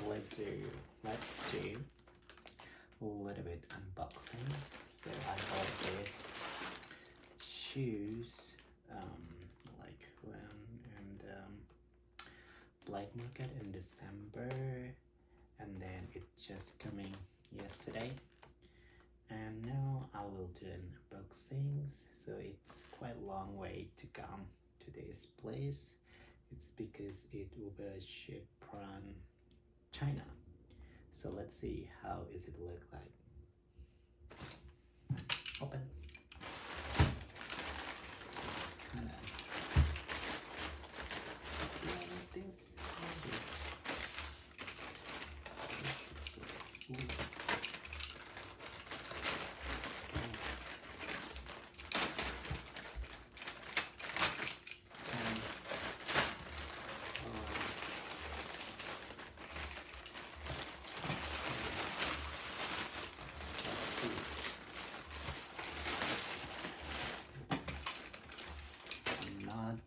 let's do a little bit unboxing. So I bought this shoes like when in the black market in December, and then it's just coming yesterday, and now I will do an unboxings. So it's quite a long way to come to this place. It's because it will be shipped from China. So let's see how is it look like. Open. So it's kind of like this.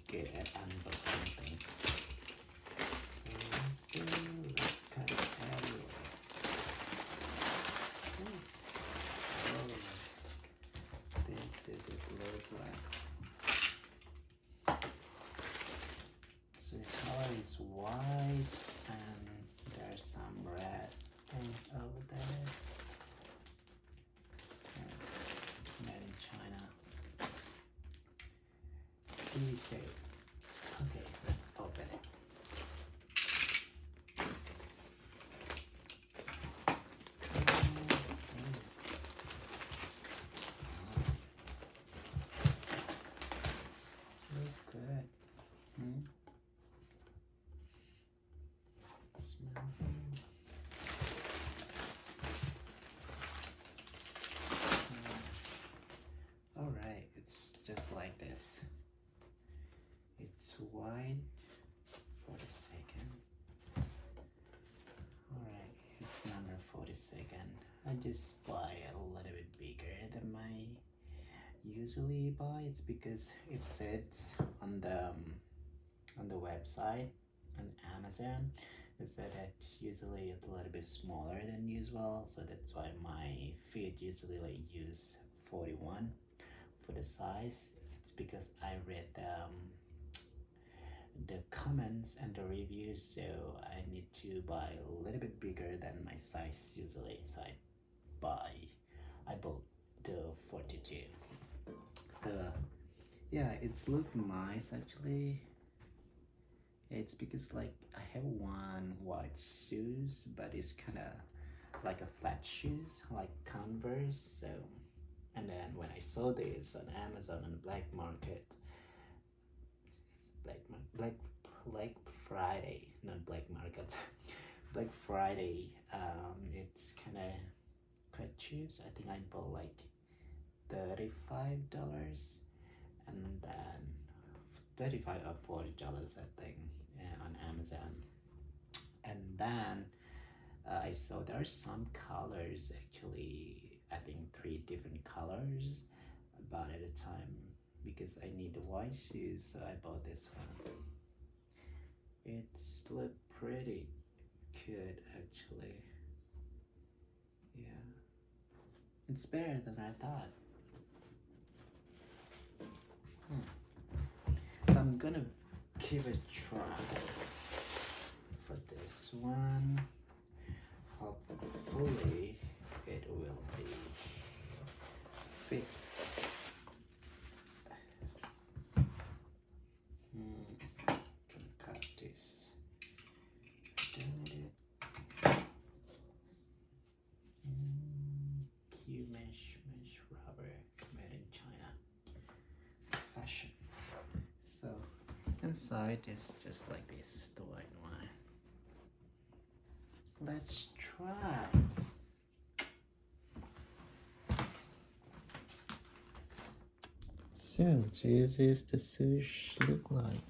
Good at unboxing things. So let's cut it everywhere. Oops. Oh, this is it look like. So the color is white and there's some red things over there. Made in China. See. Okay, let's open it. So good. Smell. All right, it's just like this. It's wide for the second. Alright, it's number 42nd. I just buy a little bit bigger than my usually buy. It's because it says on the website on Amazon, it said that usually it's a little bit smaller than usual, so that's why my feet usually like use 41 for the size. It's because I read the comments and the reviews, so I need to buy a little bit bigger than my size usually. So I bought the 42. So yeah, it's look nice actually. It's because like I have one white shoes, but it's kind of like a flat shoes like Converse. So, and then when I saw this on Amazon on the black market, Black Friday, not black market, Black Friday. It's kind of quite cheap. So I think I bought like $35, and then $35 or $40, I think, on Amazon. And then I saw there are some colors actually. I think 3 different colors, but at a time. Because I need the white shoes, so I bought this one. It's look pretty good actually. Yeah, it's better than I thought. So I'm gonna give it a try for this one. Hopefully it will be fit. Cut this. Q mesh rubber made in China. Fashion. So inside is just like this, the white one. Let's try. So this is the sushi look like.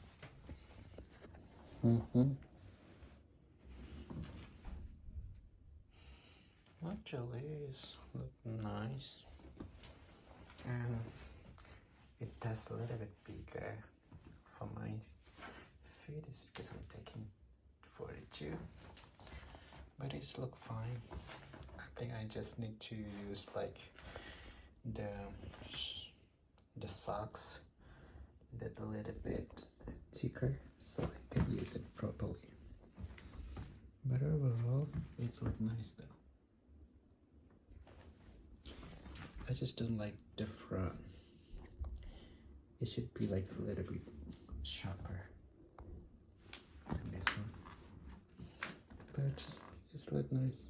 Actually, it's look nice, and it does a little bit bigger for my feet. Is because I'm taking 42. but it's look fine. I think I just need to use like the the socks that a little bit thicker so I can use it properly. But overall, it's look nice though. I just don't like the front. It should be like a little bit sharper than this one. But it's look nice,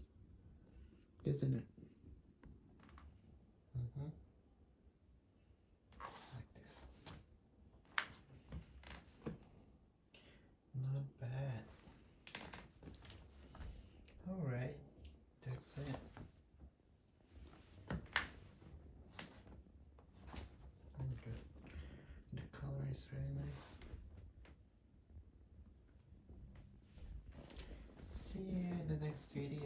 isn't it? Like this. Not bad. Alright, that's it. The color is very nice. See you in the next video.